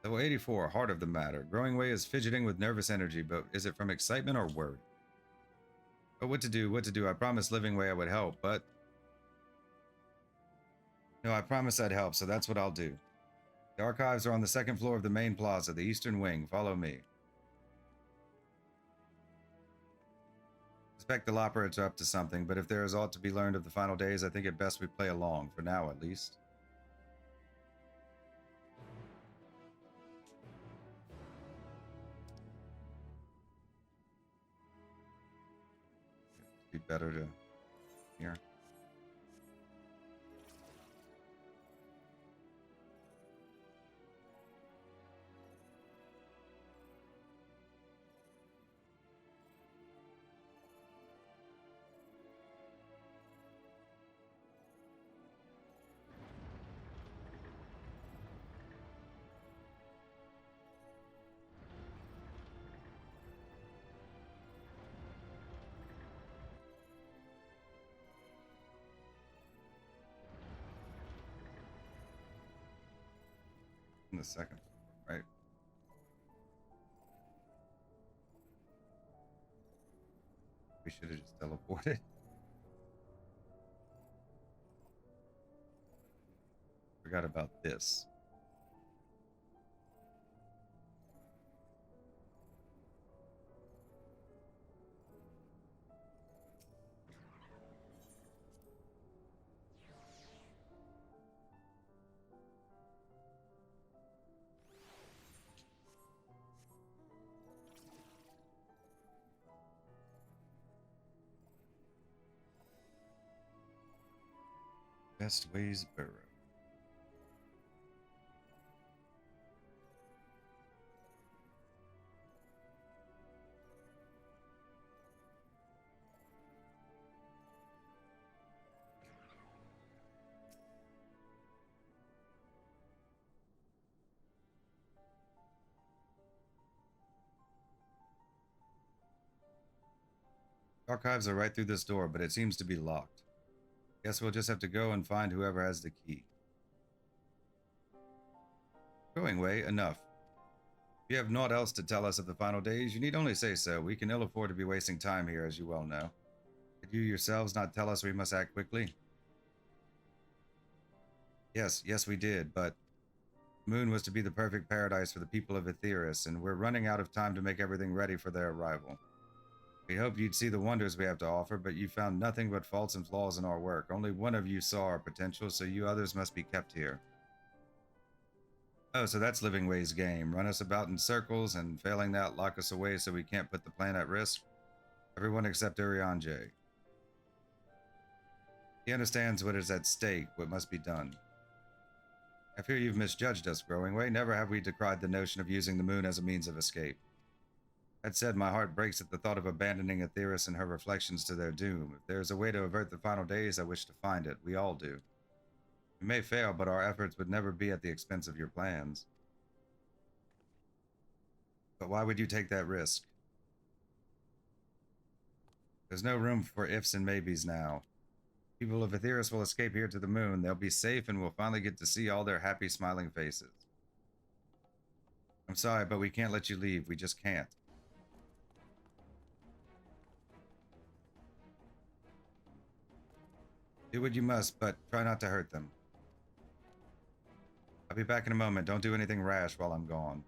Level 84, heart of the matter. Growing Way is fidgeting with nervous energy, but is it from excitement or worry? Oh, what to do? I promised Living Way I would help, but... No, I promised I'd help, so that's what I'll do. The archives are on the second floor of the main plaza, the eastern wing. Follow me. I suspect the Lopperates are up to something, but if there is aught to be learned of the final days, I think it best we play along, for now at least. It'd be better to... here. In the second floor, right? We should have just teleported. Forgot about this. Best ways burrow. Archives are right through this door, but it seems to be locked. Guess we'll just have to go and find whoever has the key. Going Way, enough. If you have naught else to tell us of the final days, you need only say so. We can ill afford to be wasting time here, as you well know. Did you yourselves not tell us we must act quickly? Yes, we did, but the moon was to be the perfect paradise for the people of Aetheris, and we're running out of time to make everything ready for their arrival. We hoped you'd see the wonders we have to offer, but you found nothing but faults and flaws in our work. Only one of you saw our potential, so you others must be kept here. Oh, so that's Living Way's game. Run us about in circles, and failing that, lock us away so we can't put the plan at risk. Everyone except Urianger. He understands what is at stake, what must be done. I fear you've misjudged us, Growing Way. Never have we decried the notion of using the moon as a means of escape. That said, my heart breaks at the thought of abandoning Aetheris and her reflections to their doom. If there is a way to avert the final days, I wish to find it. We all do. We may fail, but our efforts would never be at the expense of your plans. But why would you take that risk? There's no room for ifs and maybes now. People of Aetheris will escape here to the moon. They'll be safe and we'll finally get to see all their happy, smiling faces. I'm sorry, but we can't let you leave. We just can't. Do what you must, but try not to hurt them. I'll be back in a moment. Don't do anything rash while I'm gone.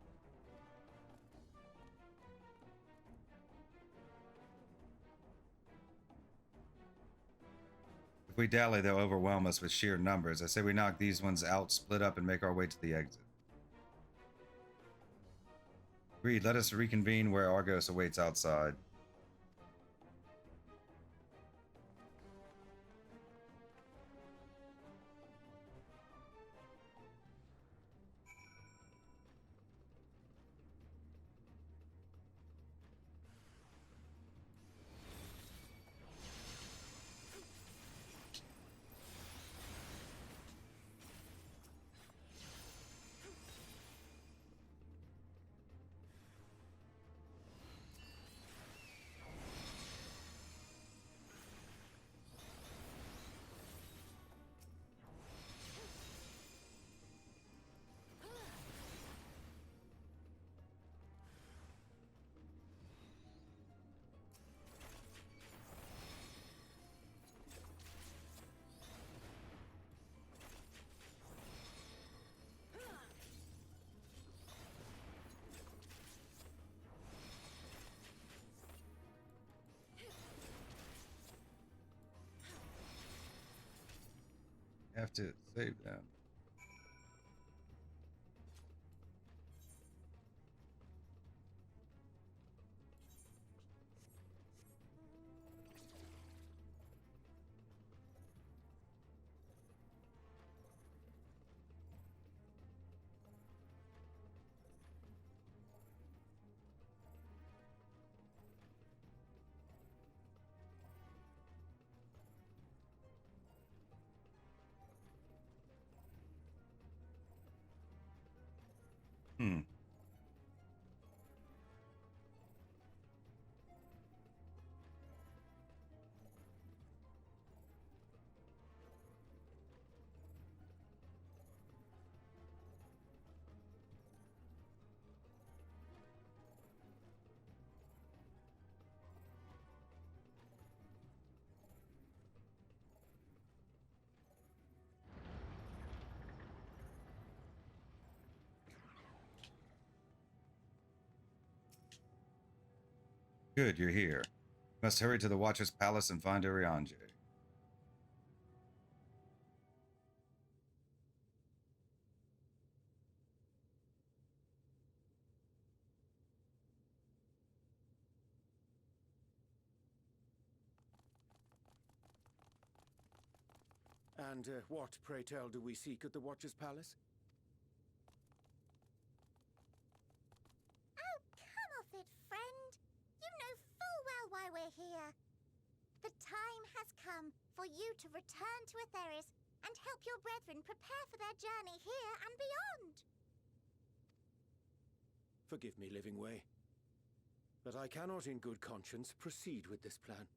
If we dally, they'll overwhelm us with sheer numbers. I say we knock these ones out, split up, and make our way to the exit. Agreed. Let us reconvene where Argos awaits outside. have to save them. Hmm. Good, you're here. Must hurry to the Watcher's Palace and find Urianger. And what, pray tell, do we seek at the Watcher's Palace? Oh, come off it, friend. You know full well why we're here. The time has come for you to return to Aetheris and help your brethren prepare for their journey here and beyond. Forgive me, Living Way, but I cannot in good conscience proceed with this plan.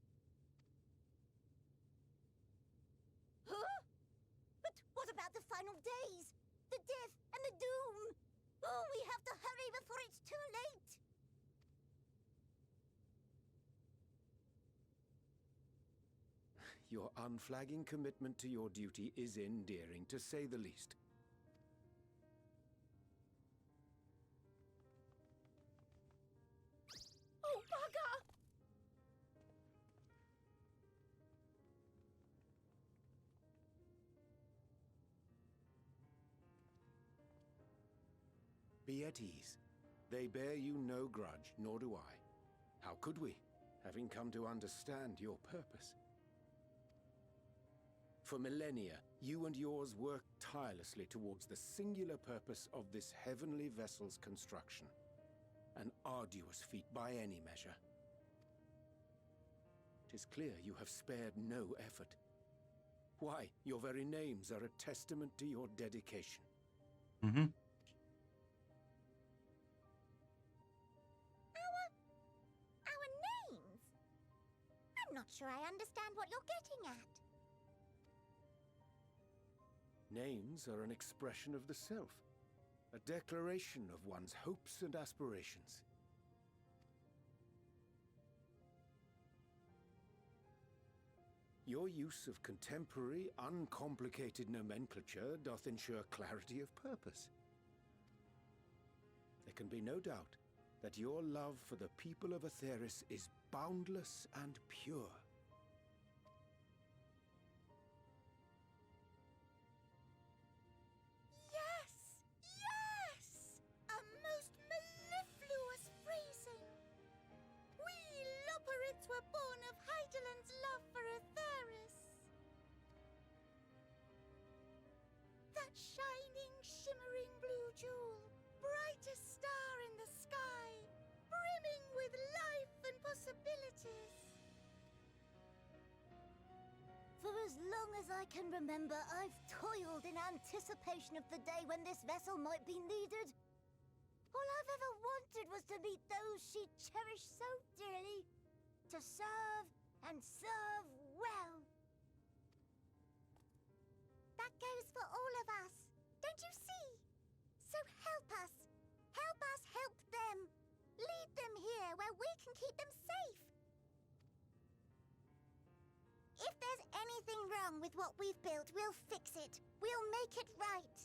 Huh? But what about the final days? The death and the doom? Oh, we have to hurry before it's too late. Your unflagging commitment to your duty is endearing, to say the least. Oh, bugger! Be at ease. They bear you no grudge, nor do I. How could we, having come to understand your purpose? For millennia, you and yours worked tirelessly towards the singular purpose of this heavenly vessel's construction. An arduous feat by any measure. 'Tis clear you have spared no effort. Why, your very names are a testament to your dedication. Mm-hmm. Our names? I'm not sure I understand what you're getting at. Names are an expression of the self, a declaration of one's hopes and aspirations. Your use of contemporary, uncomplicated nomenclature doth ensure clarity of purpose. There can be no doubt that your love for the people of Aetheris is boundless and pure. Yes! Yes! A most mellifluous phrasing! We Loporrits were born of Hydaelyn's love for Aetheris. That shining, shimmering blue jewel, brightest star in the sky, brimming with life and possibilities. For as long as I can remember, I've toiled in anticipation of the day when this vessel might be needed. All I've ever wanted was to meet those she cherished so dearly, to serve and serve well. That goes for all of us, don't you see? So help us help them. Lead them here where we can keep them safe. If there's anything wrong with what we've built, we'll fix it. We'll make it right.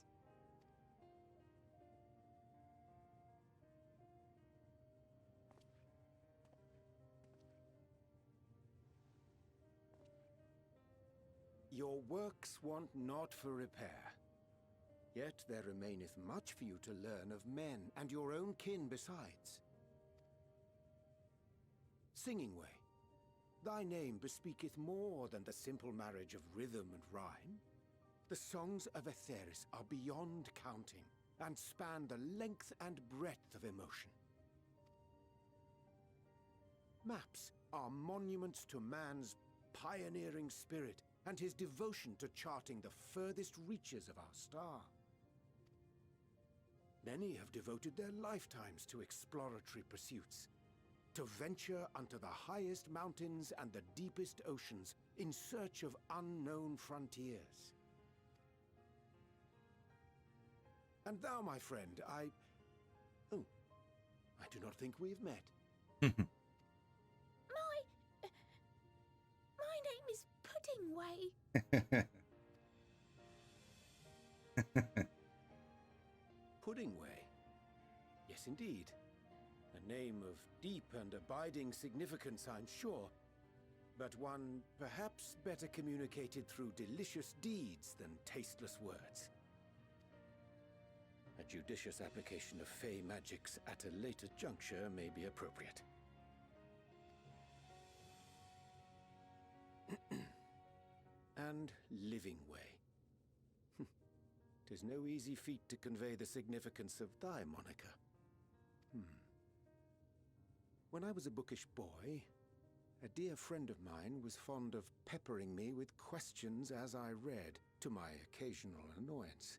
Your works want not for repair. Yet there remaineth much for you to learn of men, and your own kin besides. Singing Way, thy name bespeaketh more than the simple marriage of rhythm and rhyme. The songs of Aetheris are beyond counting, and span the length and breadth of emotion. Maps are monuments to man's pioneering spirit and his devotion to charting the furthest reaches of our star. Many have devoted their lifetimes to exploratory pursuits, to venture unto the highest mountains and the deepest oceans in search of unknown frontiers. And thou, my friend, I do not think we've met. My name is Puddingway. Puddingway? Yes, indeed. A name of deep and abiding significance, I'm sure, but one perhaps better communicated through delicious deeds than tasteless words. A judicious application of fey magics at a later juncture may be appropriate. And Living Way. 'Tis no easy feat to convey the significance of thy moniker. When I was a bookish boy, a dear friend of mine was fond of peppering me with questions as I read, to my occasional annoyance.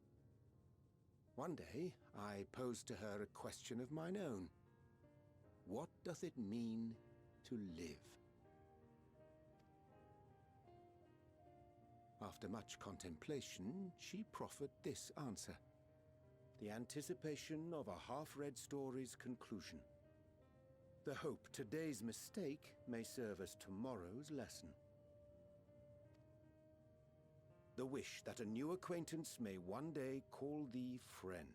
One day, I posed to her a question of mine own. What doth it mean to live? After much contemplation, she proffered this answer. The anticipation of a half-read story's conclusion. The hope today's mistake may serve as tomorrow's lesson. The wish that a new acquaintance may one day call thee friend.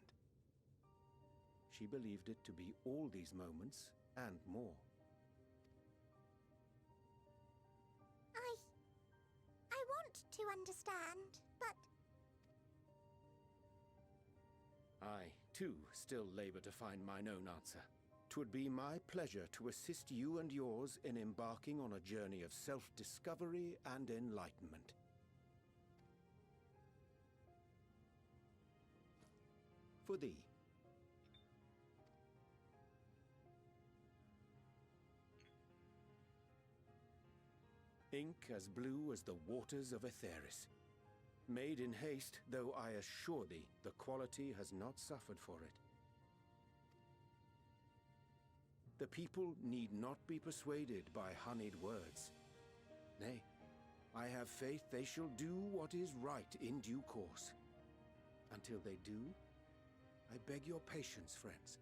She believed it to be all these moments and more. I want to understand, but... I, too, still labor to find mine own answer. 'Twould be my pleasure to assist you and yours in embarking on a journey of self-discovery and enlightenment. For thee. Ink as blue as the waters of Aetheris. Made in haste, though I assure thee, the quality has not suffered for it. The people need not be persuaded by honeyed words. Nay, I have faith they shall do what is right in due course. Until they do, I beg your patience, friends.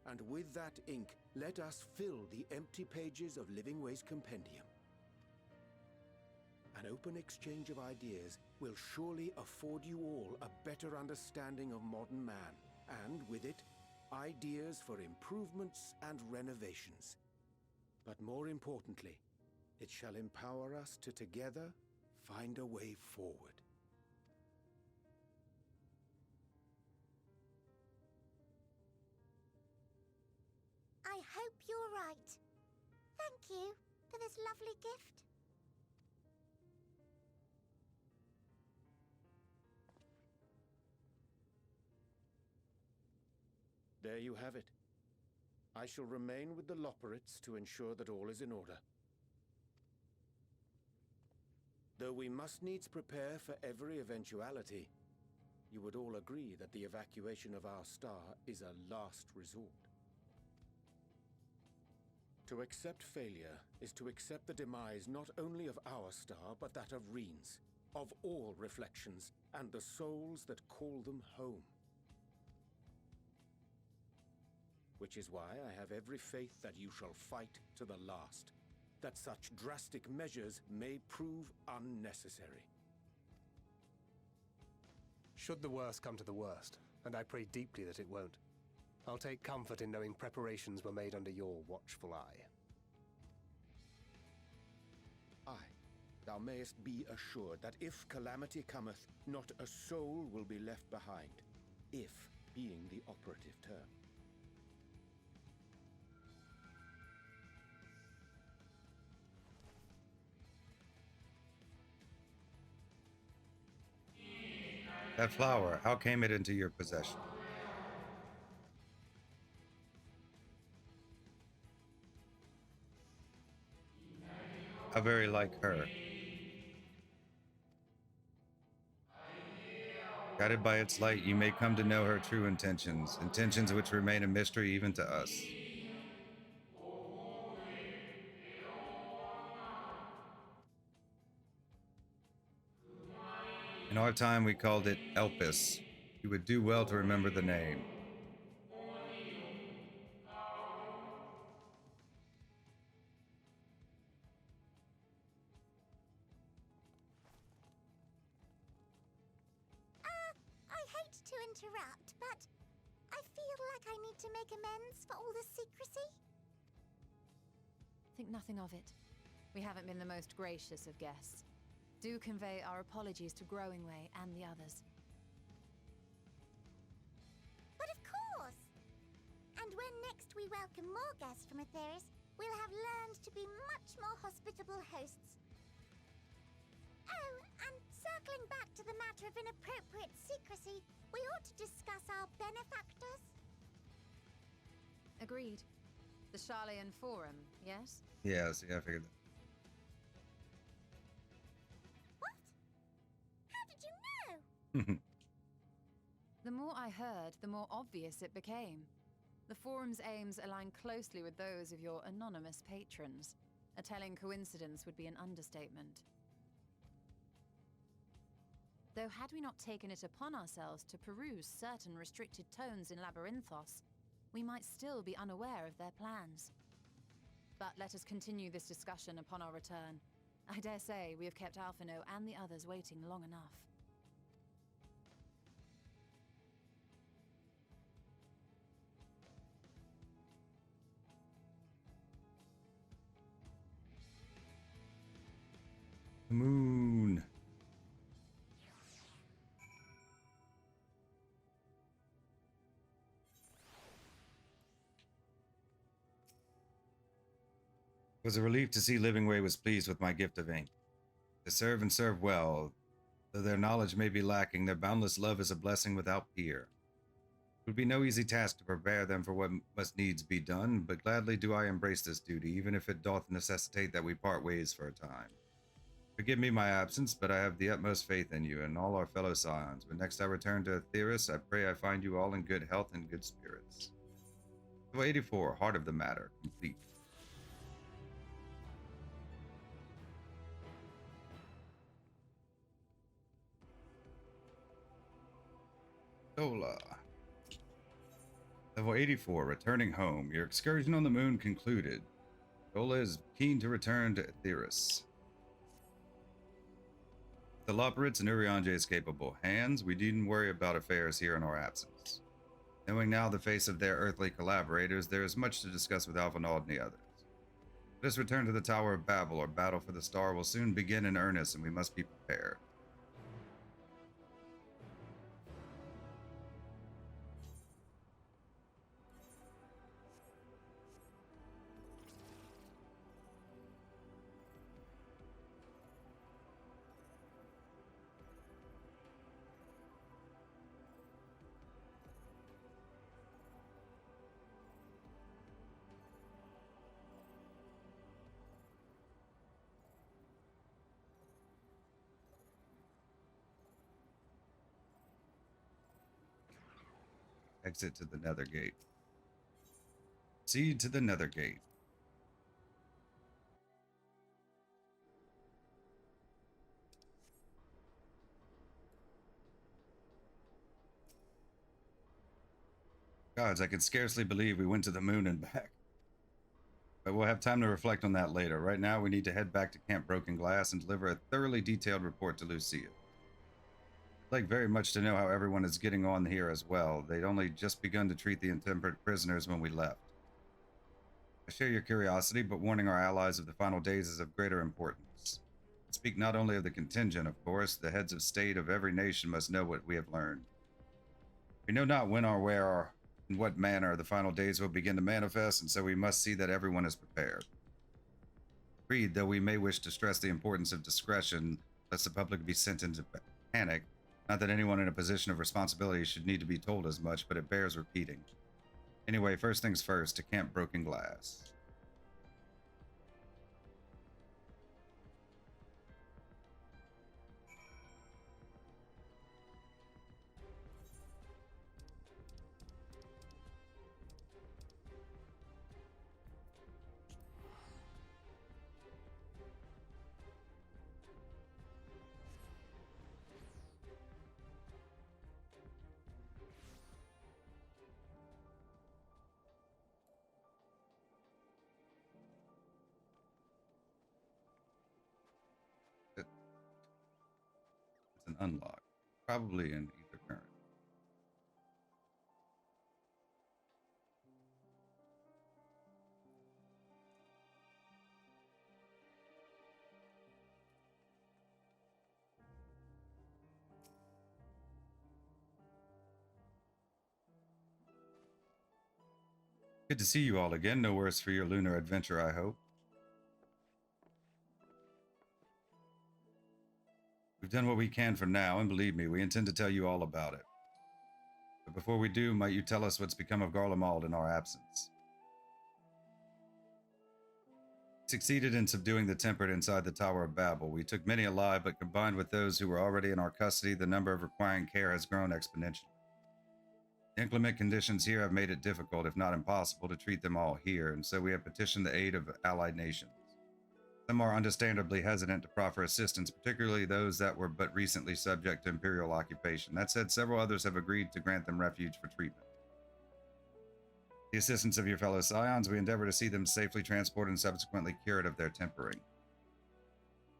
And with that ink, let us fill the empty pages of Living Way's compendium. An open exchange of ideas will surely afford you all a better understanding of modern man, and with it, ideas for improvements and renovations. But more importantly, it shall empower us to together find a way forward. I hope you're right. Thank you for this lovely gift. There you have it. I shall remain with the Loporrits to ensure that all is in order. Though we must needs prepare for every eventuality, you would all agree that the evacuation of our star is a last resort. To accept failure is to accept the demise not only of our star, but that of Reen's, of all reflections, and the souls that call them home. Which is why I have every faith that you shall fight to the last, that such drastic measures may prove unnecessary. Should the worst come to the worst, and I pray deeply that it won't, I'll take comfort in knowing preparations were made under your watchful eye. Aye, Thou mayest be assured that if calamity cometh, not a soul will be left behind. If being the operative term. That flower, how came it into your possession? How very like her. Guided by its light, you may come to know her true intentions, intentions which remain a mystery even to us. In our time, we called it Elpis. You would do well to remember the name. I hate to interrupt, but I feel like I need to make amends for all the secrecy. Think nothing of it. We haven't been the most gracious of guests. Do convey our apologies to Growingway and the others. But of course! And when next we welcome more guests from Aetheris, we'll have learned to be much more hospitable hosts. Oh, and circling back to the matter of inappropriate secrecy, we ought to discuss our benefactors. Agreed. The Charlayan Forum, yes? Yes, yeah, I figured that. What? How did you know? The more I heard, the more obvious it became. The Forum's aims align closely with those of your anonymous patrons. A telling coincidence would be an understatement. Though had we not taken it upon ourselves to peruse certain restricted tones in Labyrinthos, we might still be unaware of their plans. But let us continue this discussion upon our return. I dare say we have kept Alphino and the others waiting long enough. The moon. It was a relief to see Livingway was pleased with my gift of ink. To serve and serve well, though their knowledge may be lacking, their boundless love is a blessing without peer. It would be no easy task to prepare them for what must needs be done, but gladly do I embrace this duty, even if it doth necessitate that we part ways for a time. Forgive me my absence, but I have the utmost faith in you and all our fellow scions. When next I return to Aetheris, I pray I find you all in good health and good spirits. Level 84, Heart of the Matter, complete. Dola. Level 84, returning home. Your excursion on the moon concluded. Dola is keen to return to Aetheris. The Loporrit's and Urianje's capable hands, we needn't worry about affairs here in our absence. Knowing now the face of their earthly collaborators, there is much to discuss with Alphinaud and the others. Let us return to the Tower of Babel. Our battle for the star will soon begin in earnest, and we must be prepared. Exit to the Nether Gate. Proceed to the Nether Gate. Gods, I can scarcely believe we went to the moon and back. But we'll have time to reflect on that later. Right now, we need to head back to Camp Broken Glass and deliver a thoroughly detailed report to Lucia. I'd like very much to know how everyone is getting on here as well. They'd only just begun to treat the intemperate prisoners when we left. I share your curiosity, but warning our allies of the final days is of greater importance. Speak not only of the contingent, of course, the heads of state of every nation must know what we have learned. We know not when or where or in what manner the final days will begin to manifest, and so we must see that everyone is prepared. Agreed, though we may wish to stress the importance of discretion, lest the public be sent into panic. Not that anyone in a position of responsibility should need to be told as much, but it bears repeating. Anyway, first things first, to Camp Broken Glass. It's an unlock, probably in ether current. Good to see you all again. No worse for your lunar adventure, I hope. We've done what we can for now, and believe me, we intend to tell you all about it. But before we do, might you tell us what's become of Garlemald in our absence? We succeeded in subduing the Tempered inside the Tower of Babel. We took many alive, but combined with those who were already in our custody, the number of requiring care has grown exponentially. The inclement conditions here have made it difficult, if not impossible, to treat them all here, and so we have petitioned the aid of allied nations. Some are understandably hesitant to proffer assistance, particularly those that were but recently subject to imperial occupation. That said, several others have agreed to grant them refuge for treatment. With the assistance of your fellow scions, we endeavor to see them safely transported and subsequently cured of their tempering.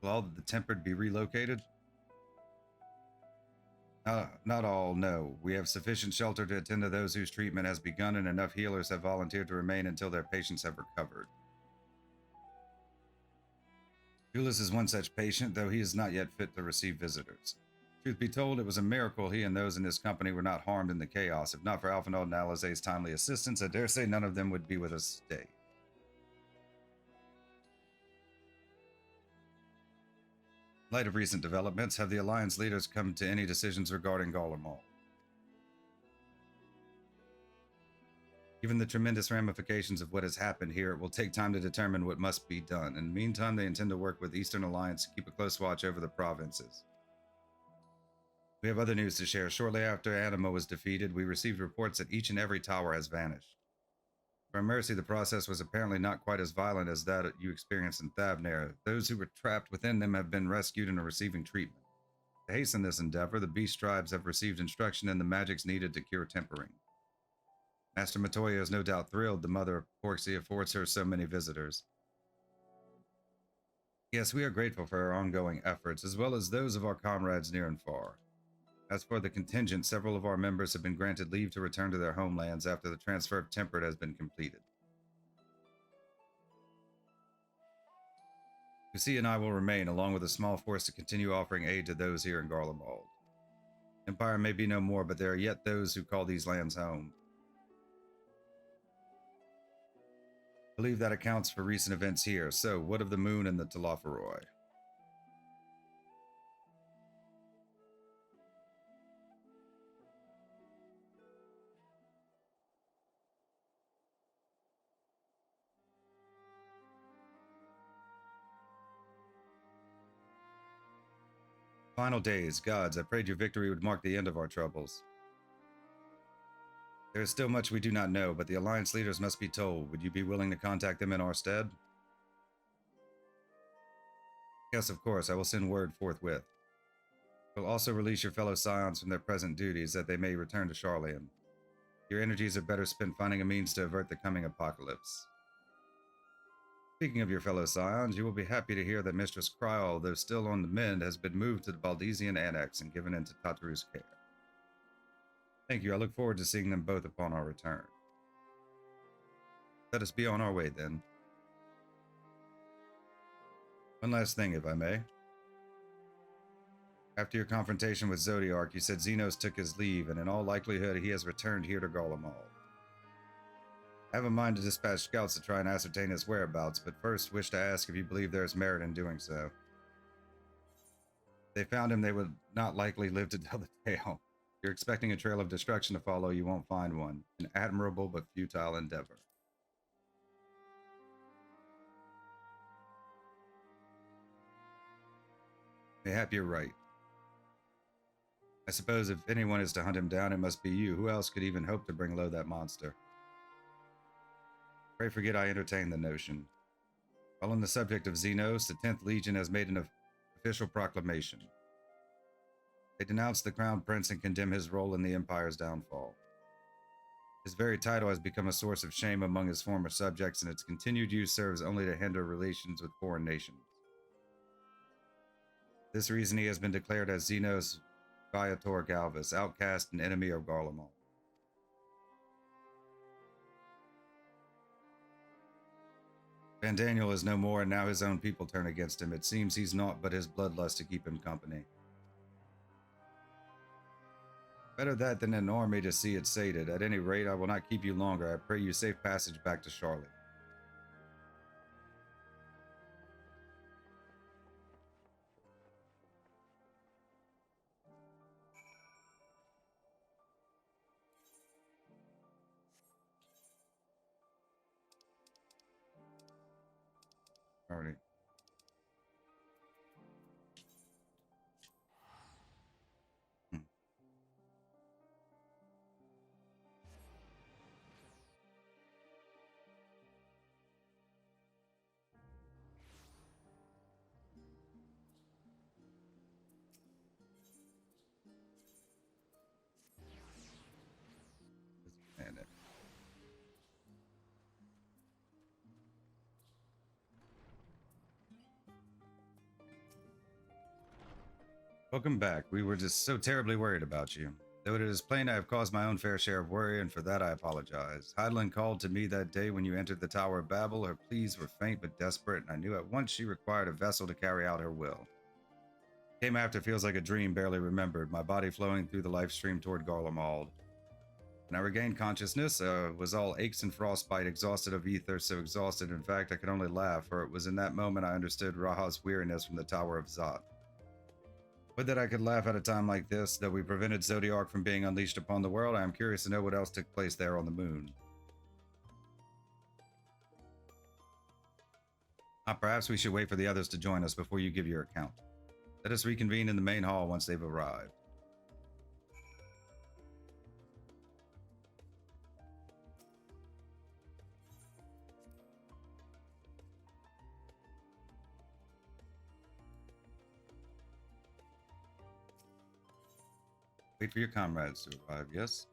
Will all the tempered be relocated? Not all, no. We have sufficient shelter to attend to those whose treatment has begun, and enough healers have volunteered to remain until their patients have recovered. Julius is one such patient, though he is not yet fit to receive visitors. Truth be told, it was a miracle he and those in his company were not harmed in the chaos. If not for Alphinaud and Alizé's timely assistance, I dare say none of them would be with us today. In light of recent developments, have the Alliance leaders come to any decisions regarding Garlemald? Given the tremendous ramifications of what has happened here, it will take time to determine what must be done. In the meantime, they intend to work with Eastern Alliance to keep a close watch over the provinces. We have other news to share. Shortly after Anima was defeated, we received reports that each and every tower has vanished. For mercy, the process was apparently not quite as violent as that you experienced in Thavnair. Those who were trapped within them have been rescued and are receiving treatment. To hasten this endeavor, the beast tribes have received instruction in the magics needed to cure tempering. Master Matoya is no doubt thrilled the mother of Porxia affords her so many visitors. Yes, we are grateful for her ongoing efforts, as well as those of our comrades near and far. As for the contingent, several of our members have been granted leave to return to their homelands after the transfer of Tempered has been completed. Lucia and I will remain, along with a small force, to continue offering aid to those here in Garlemald. Empire may be no more, but there are yet those who call these lands home. I believe that accounts for recent events here. So, what of the moon and the Talafaroi? Final days, gods, I prayed your victory would mark the end of our troubles. There is still much we do not know, but the Alliance leaders must be told. Would you be willing to contact them in our stead? Yes, of course, I will send word forthwith. We'll also release your fellow scions from their present duties, that they may return to Sharlayan. Your energies are better spent finding a means to avert the coming apocalypse. Speaking of your fellow scions, you will be happy to hear that Mistress Kryal, though still on the mend, has been moved to the Baldesian Annex and given into Tataru's care. Thank you. I look forward to seeing them both upon our return. Let us be on our way, then. One last thing, if I may. After your confrontation with Zodiark, you said Xenos took his leave, and in all likelihood he has returned here to Garlemald. I have a mind to dispatch scouts to try and ascertain his whereabouts, but first wish to ask if you believe there is merit in doing so. If they found him, they would not likely live to tell the tale. If you're expecting a trail of destruction to follow, you won't find one. An admirable but futile endeavor. Mayhap you're right. I suppose if anyone is to hunt him down, it must be you. Who else could even hope to bring low that monster? Pray forget I entertain the notion. While on the subject of Xenos, the 10th Legion has made an official proclamation. They denounce the Crown Prince and condemn his role in the Empire's downfall. His very title has become a source of shame among his former subjects, and its continued use serves only to hinder relations with foreign nations. For this reason, he has been declared as Xenos Viator Galvus, outcast and enemy of Garlemald. Van Daniel is no more, and now his own people turn against him. It seems he's naught but his bloodlust to keep him company. Better that than an army to see it sated. At any rate, I will not keep you longer. I pray you safe passage back to Charlotte. Alrighty. And welcome back. We were just so terribly worried about you. Though it is plain I have caused my own fair share of worry, and for that I apologize. Heidelin called to me that day when you entered the Tower of Babel. Her pleas were faint but desperate, and I knew at once she required a vessel to carry out her will. Came after feels like a dream barely remembered, my body flowing through the life stream toward Garlemald. When I regained consciousness, was all aches and frostbite, exhausted of ether, so exhausted in fact I could only laugh, for it was in that moment I understood Raha's weariness from the Tower of Zot. Would that I could laugh at a time like this, though we prevented Zodiark from being unleashed upon the world. I am curious to know what else took place there on the moon. Perhaps we should wait for the others to join us before you give your account. Let us reconvene in the main hall once they've arrived. Wait for your comrades to arrive, yes?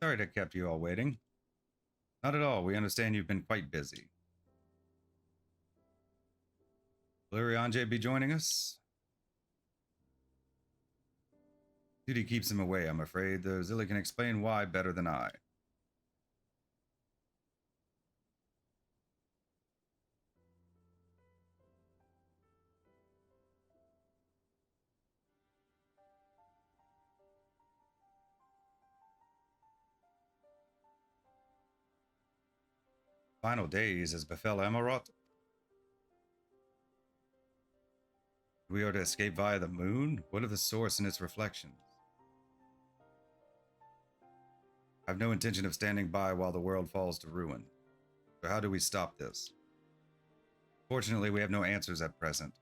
Sorry to have kept you all waiting. Not at all. We understand you've been quite busy. Will Urianger be joining us? Duty keeps him away, I'm afraid, though Zilly can explain why better than I. Final days as befell Amarot. We are to escape via the moon? What of the source and its reflections? I have no intention of standing by while the world falls to ruin. So how do we stop this? Fortunately, we have no answers at present.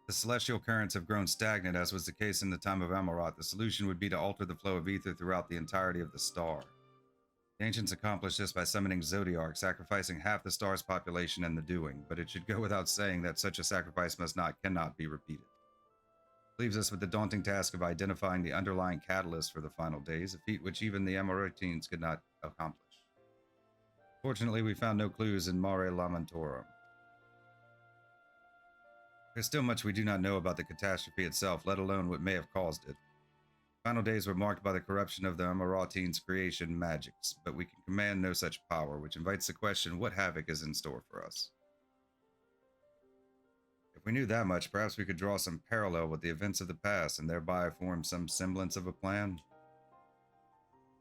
The celestial currents have grown stagnant, as was the case in the time of Amarot. The solution would be to alter the flow of ether throughout the entirety of the star. The ancients accomplished this by summoning Zodiark, sacrificing half the star's population in the doing, but it should go without saying that such a sacrifice cannot be repeated. Leaves us with the daunting task of identifying the underlying catalyst for the final days, a feat which even the Amarotines could not accomplish. Fortunately, we found no clues in Mare Lamentorum. There's still much we do not know about the catastrophe itself, let alone what may have caused it. Final days were marked by the corruption of the Amaratine's creation magics, but we can command no such power, which invites the question what havoc is in store for us. If we knew that much, perhaps we could draw some parallel with the events of the past and thereby form some semblance of a plan.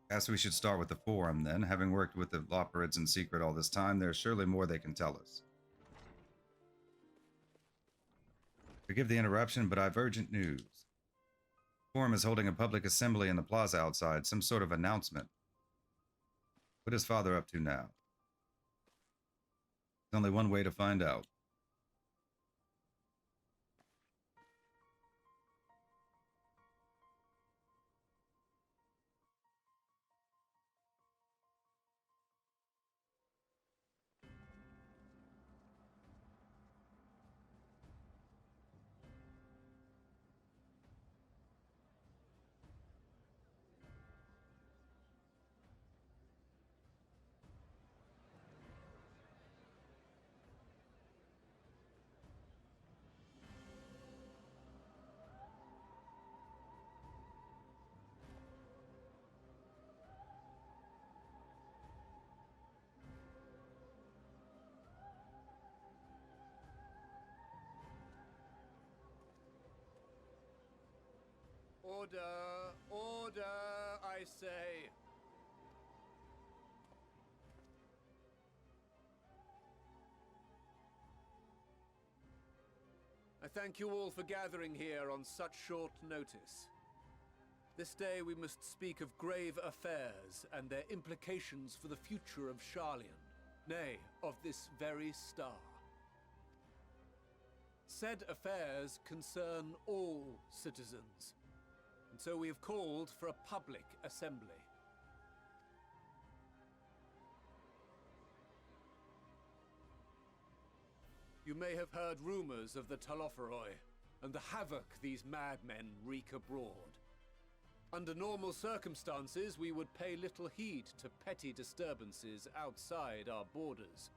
Perhaps we should start with the Forum, then. Having worked with the Loperids in secret all this time, there's surely more they can tell us. Forgive the interruption, but I've urgent news. The Forum is holding a public assembly in the plaza outside, some sort of announcement. What is Father up to now? There's only one way to find out. Order! Order, I say! I thank you all for gathering here on such short notice. This day we must speak of grave affairs and their implications for the future of Sharlayan, nay, of this very star. Said affairs concern all citizens, and so we have called for a public assembly. You may have heard rumors of the Talopheroi and the havoc these madmen wreak abroad. Under normal circumstances, we would pay little heed to petty disturbances outside our borders.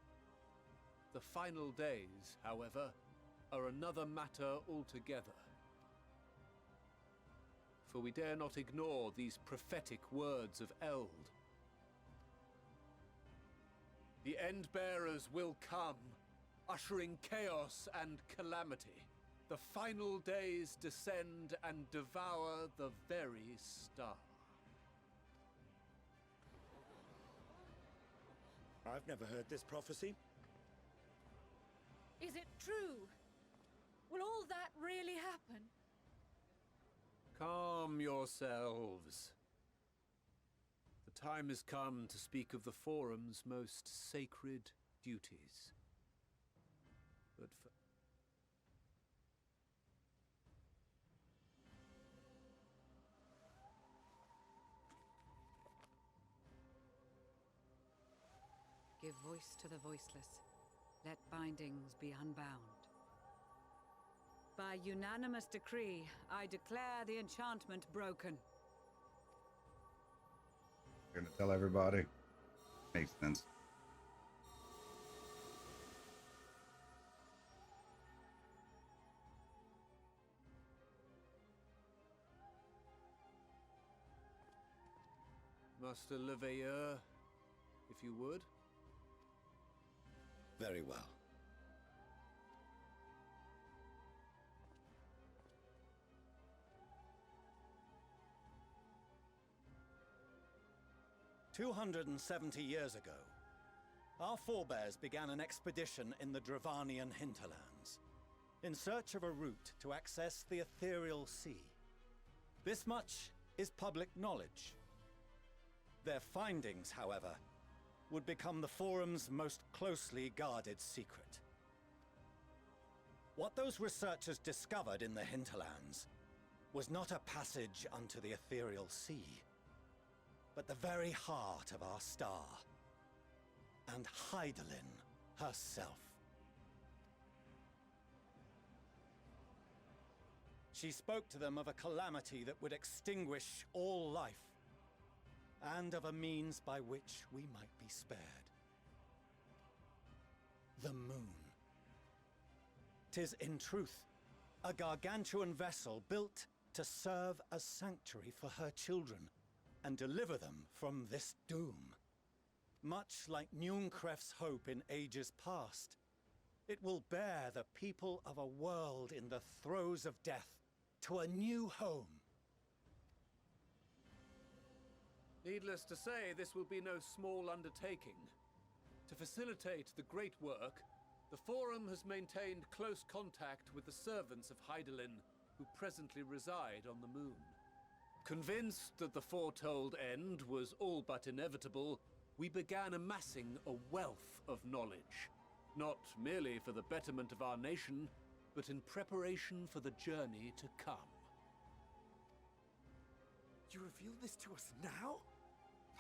The final days, however, are another matter altogether. For we dare not ignore these prophetic words of Eld. The Endbearers will come, ushering chaos and calamity. The final days descend and devour the very star. I've never heard this prophecy. Is it true? Will all that really happen? Calm yourselves. The time has come to speak of the Forum's most sacred duties. But Give voice to the voiceless. Let bindings be unbound. By unanimous decree, I declare the enchantment broken. You're gonna tell everybody? Makes sense. Master Leveilleur, if you would. Very well. "270 years ago, our forebears began an expedition in the Dravanian hinterlands, in search of a route to access the ethereal sea. This much is public knowledge. Their findings, however, would become the Forum's most closely guarded secret. What those researchers discovered in the hinterlands was not a passage unto the ethereal sea, but the very heart of our star, and Hydaelyn herself. She spoke to them of a calamity that would extinguish all life, and of a means by which we might be spared. The moon. 'Tis in truth A gargantuan vessel built to serve as sanctuary for her children and deliver them from this doom. Much like Nunkref's hope in ages past, it will bear the people of a world in the throes of death to a new home. Needless to say, this will be no small undertaking. To facilitate the great work, the Forum has maintained close contact with the servants of Hydaelyn, who presently reside on the moon. Convinced that the foretold end was all but inevitable, we began amassing a wealth of knowledge, not merely for the betterment of our nation, but in preparation for the journey to come. You reveal this to us now?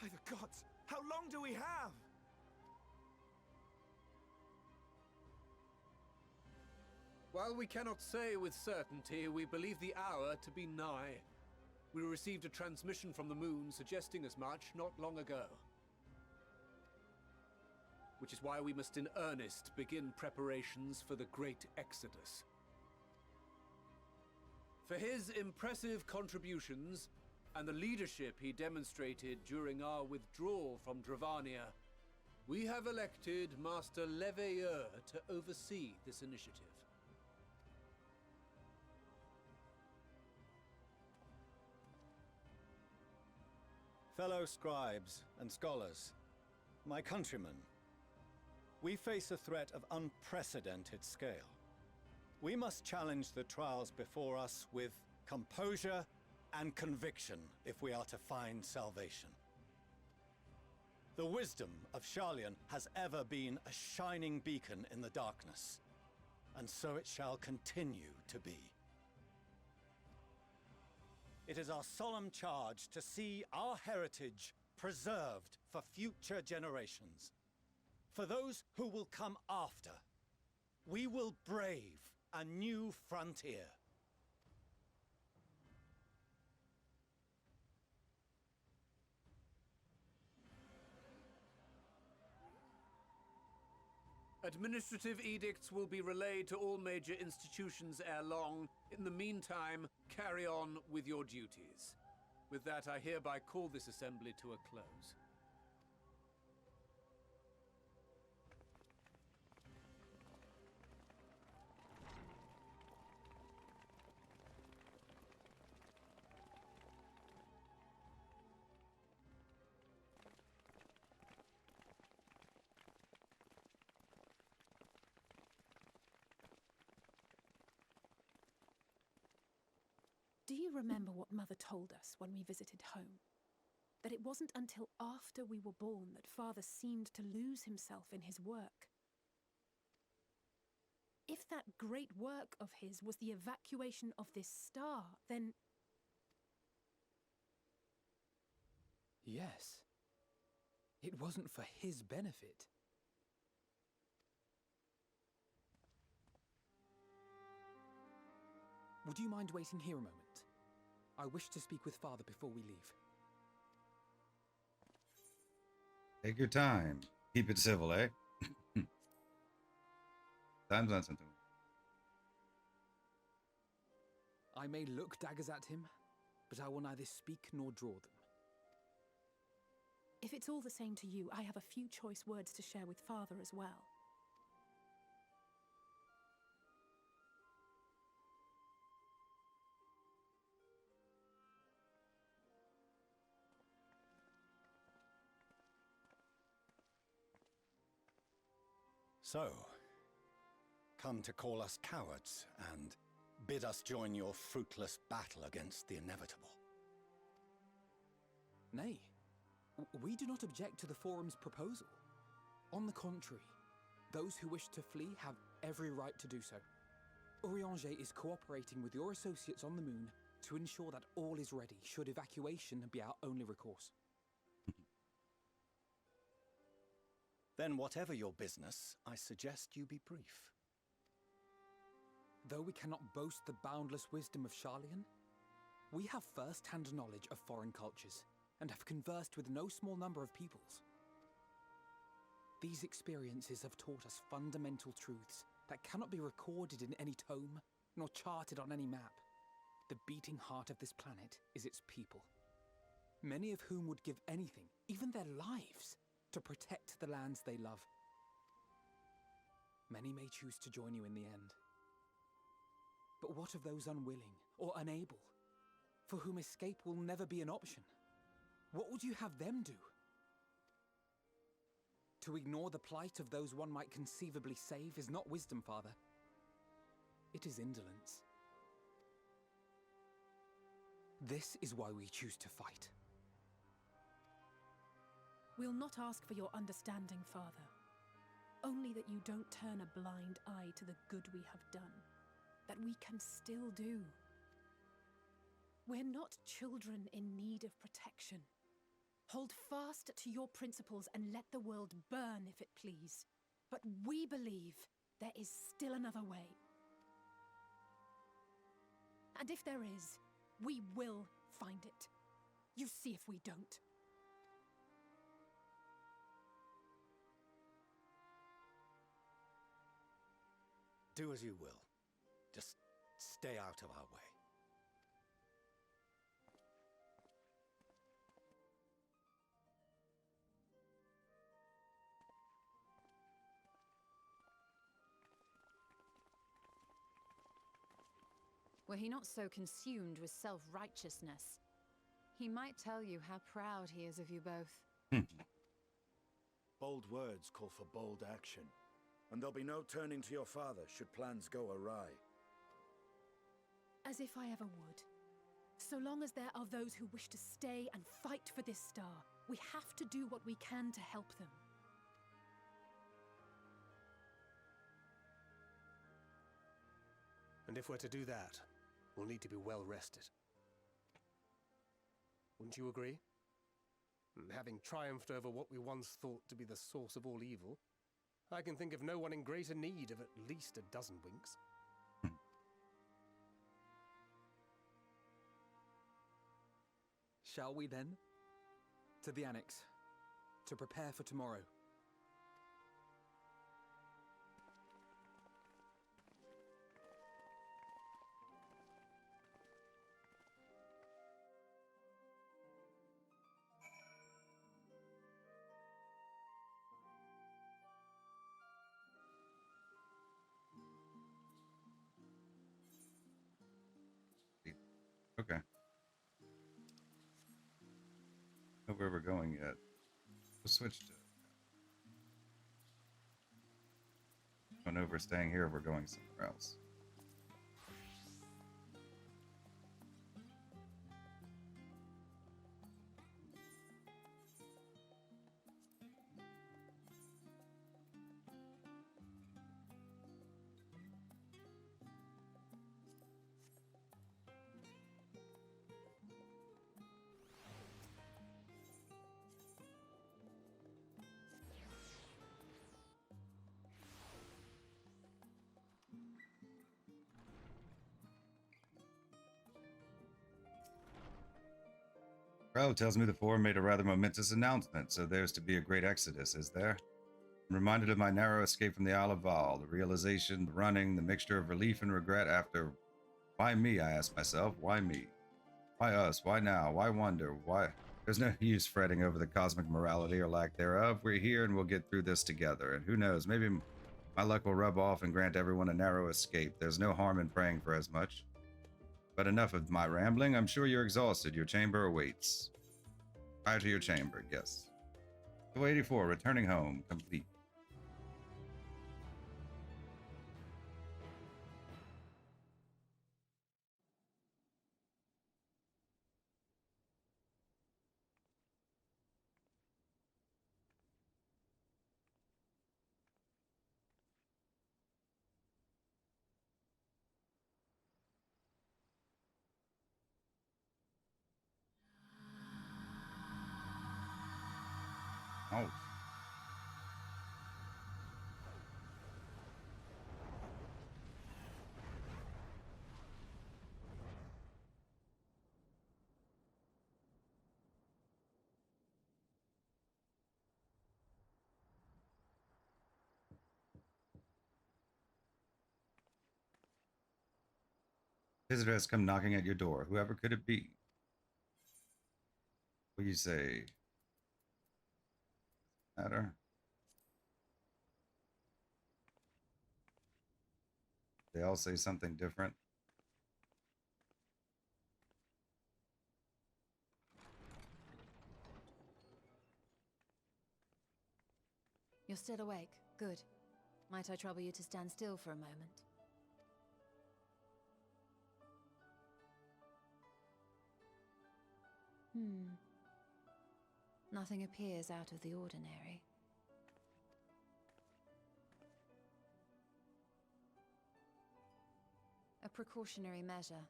By the gods, how long do we have? While we cannot say with certainty, we believe the hour to be nigh. We received a transmission from the moon suggesting as much not long ago. Which is why we must in earnest begin preparations for the Great Exodus. For his impressive contributions, and the leadership he demonstrated during our withdrawal from Dravania, we have elected Master Leveilleur to oversee this initiative. Fellow scribes and scholars, my countrymen, we face a threat of unprecedented scale. We must challenge the trials before us with composure and conviction if we are to find salvation. The wisdom of Sharlayan has ever been a shining beacon in the darkness, and so it shall continue to be. It is our solemn charge to see our heritage preserved for future generations. For those who will come after, we will brave a new frontier. Administrative edicts will be relayed to all major institutions ere long. In the meantime, carry on with your duties. With that, I hereby call this assembly to a close. Do you remember what Mother told us when we visited home? That it wasn't until after we were born that Father seemed to lose himself in his work. If that great work of his was the evacuation of this star, then... Yes. It wasn't for his benefit. Would you mind waiting here a moment? I wish to speak with Father before we leave. Take your time. Keep it civil, eh? Time's on something. I may look daggers at him, but I will neither speak nor draw them. If it's all the same to you, I have a few choice words to share with Father as well. So, come to call us cowards and bid us join your fruitless battle against the inevitable. Nay, we do not object to the Forum's proposal. On the contrary, those who wish to flee have every right to do so. Urianger is cooperating with your associates on the moon to ensure that all is ready should evacuation be our only recourse. Then whatever your business, I suggest you be brief. Though we cannot boast the boundless wisdom of Sharlayan, we have first-hand knowledge of foreign cultures and have conversed with no small number of peoples. These experiences have taught us fundamental truths that cannot be recorded in any tome, nor charted on any map. The beating heart of this planet is its people, many of whom would give anything, even their lives, to protect the lands they love. Many may choose to join you in the end. But what of those unwilling or unable, for whom escape will never be an option? What would you have them do? To ignore the plight of those one might conceivably save is not wisdom, Father. It is indolence. This is why we choose to fight. We'll not ask for your understanding, Father. Only that you don't turn a blind eye to the good we have done, that we can still do. We're not children in need of protection. Hold fast to your principles and let the world burn if it please. But we believe there is still another way. And if there is, we will find it. You see if we don't. Do as you will. Just stay out of our way. Were he not so consumed with self-righteousness, he might tell you how proud he is of you both. Bold words call for bold action, and there'll be no turning to your father should plans go awry. As if I ever would. So long as there are those who wish to stay and fight for this star, we have to do what we can to help them. And if we're to do that, we'll need to be well rested. Wouldn't you agree? And having triumphed over what we once thought to be the source of all evil, I can think of no one in greater need of at least a dozen winks. Shall we then? To the Annex, to prepare for tomorrow. Okay. Know where we're going yet. We'll switch to going over, staying here, we're going somewhere else. Crow tells me the Forum made a rather momentous announcement, so there's to be a great exodus, is there? I'm reminded of my narrow escape from the Isle of Val, the realization, the running, the mixture of relief and regret after... Why me, I ask myself, why me? Why us? Why now? Why wonder? Why? There's no use fretting over the cosmic morality or lack thereof. We're here and we'll get through this together, and who knows, maybe my luck will rub off and grant everyone a narrow escape. There's no harm in praying for as much. But enough of my rambling. I'm sure you're exhausted. Your chamber awaits. Prior to your chamber, yes. 284, returning home, complete. Oh. Visitor has come knocking at your door. Whoever could it be? What do you say? Matter? They all say something different. You're still awake. Good. Might I trouble you to stand still for a moment? Nothing appears out of the ordinary. A precautionary measure.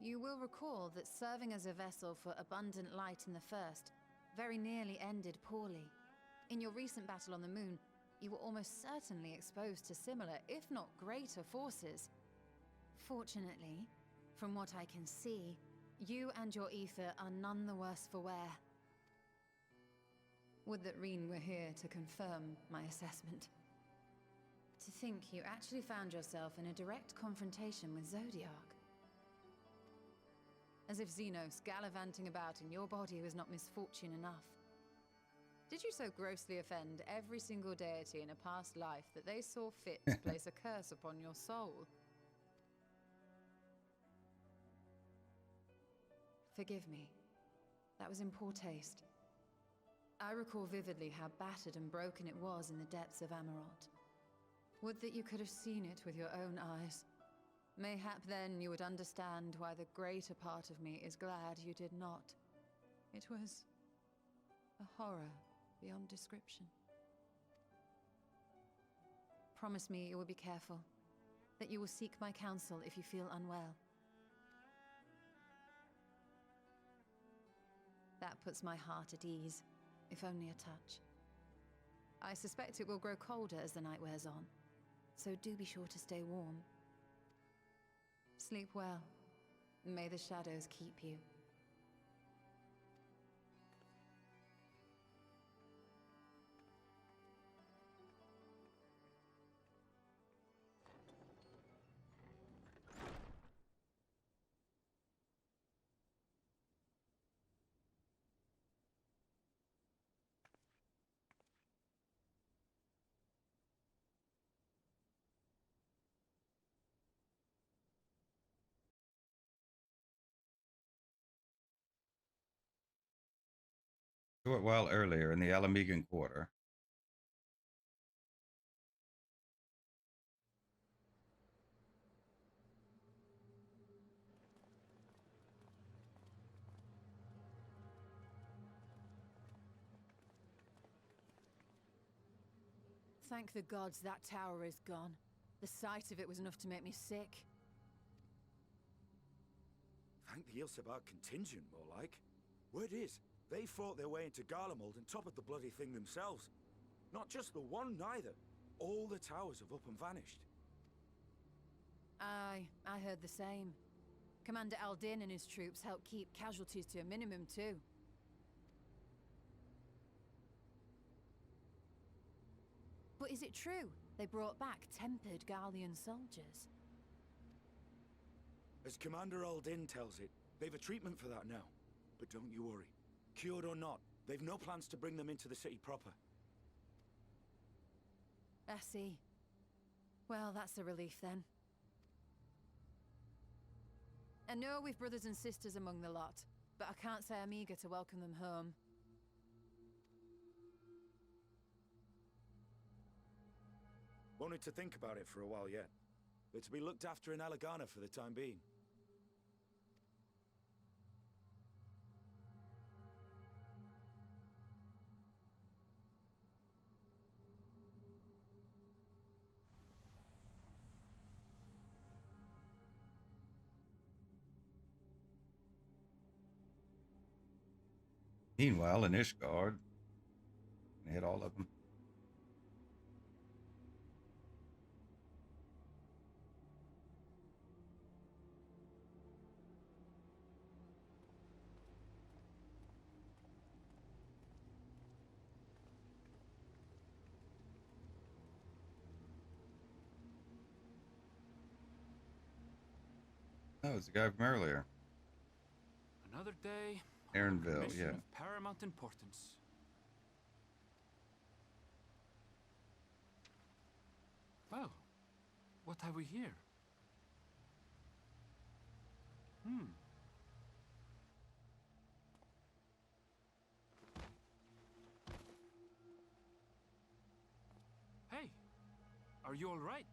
You will recall that serving as a vessel for abundant light in the First very nearly ended poorly. In your recent battle on the Moon, you were almost certainly exposed to similar, if not greater, forces. Fortunately, from what I can see, you and your ether are none the worse for wear. Would that Reen were here to confirm my assessment. To think you actually found yourself in a direct confrontation with Zodiark. As if Xenos gallivanting about in your body was not misfortune enough. Did you so grossly offend every single deity in a past life that they saw fit to place a curse upon your soul? Forgive me. That was in poor taste. I recall vividly how battered and broken it was in the depths of Amarot. Would that you could have seen it with your own eyes. Mayhap then you would understand why the greater part of me is glad you did not. It was a horror beyond description. Promise me you will be careful, that you will seek my counsel if you feel unwell. That puts my heart at ease, if only a touch. I suspect it will grow colder as the night wears on, so do be sure to stay warm. Sleep well. May the shadows keep you. A short while earlier in the Alamegan Quarter. Thank the gods that tower is gone. The sight of it was enough to make me sick. Thank the Ilsebar contingent, more like. Word is, they fought their way into Garlemald and toppled the bloody thing themselves. Not just the one, neither. All the towers have up and vanished. Aye, I heard the same. Commander Aldin and his troops helped keep casualties to a minimum, too. But is it true they brought back tempered Garlean soldiers? As Commander Aldin tells it, they've a treatment for that now. But don't you worry. Cured or not, they've no plans to bring them into the city proper. I see. Well, that's a relief then. I know we've brothers and sisters among the lot, but I can't say I'm eager to welcome them home. Wanted to think about it for a while yet. They're to be looked after in Alagana for the time being. Meanwhile, in Ishgard, hit all of them. Oh, it's the guy from earlier. Another day. Aaronville, Mission yeah. of paramount importance. Well, what have we here? Hey, are you all right?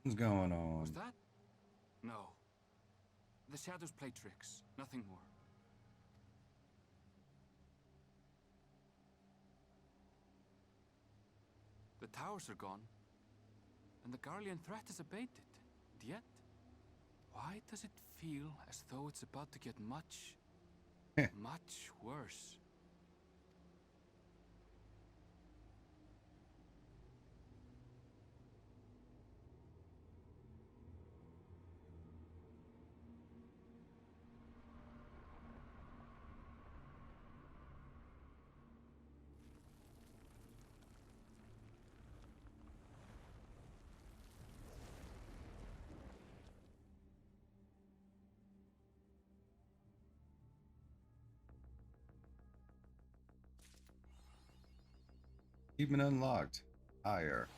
What's going on? Was that? No. The shadows play tricks, nothing more. The towers are gone, and the Garlean threat is abated. And yet, why does it feel as though it's about to get much, much worse? Achievement unlocked. Higher.